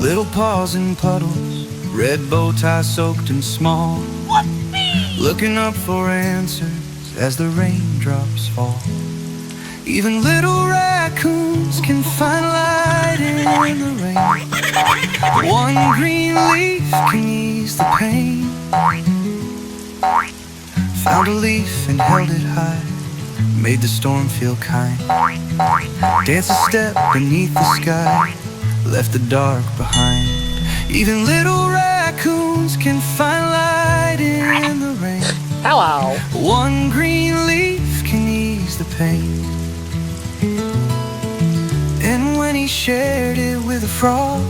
Little paws in puddles, red bow tie soaked and small, looking up for answers as the raindrops fall. Even little raccoons can find light in the rain. One green leaf can ease the pain. Found a leaf and held it high, made the storm feel kind. Dance a step beneath the sky, left the dark behind. Even little raccoons can find light in the rain. Hello. One green leaf can ease the pain. And when he shared it with a frog,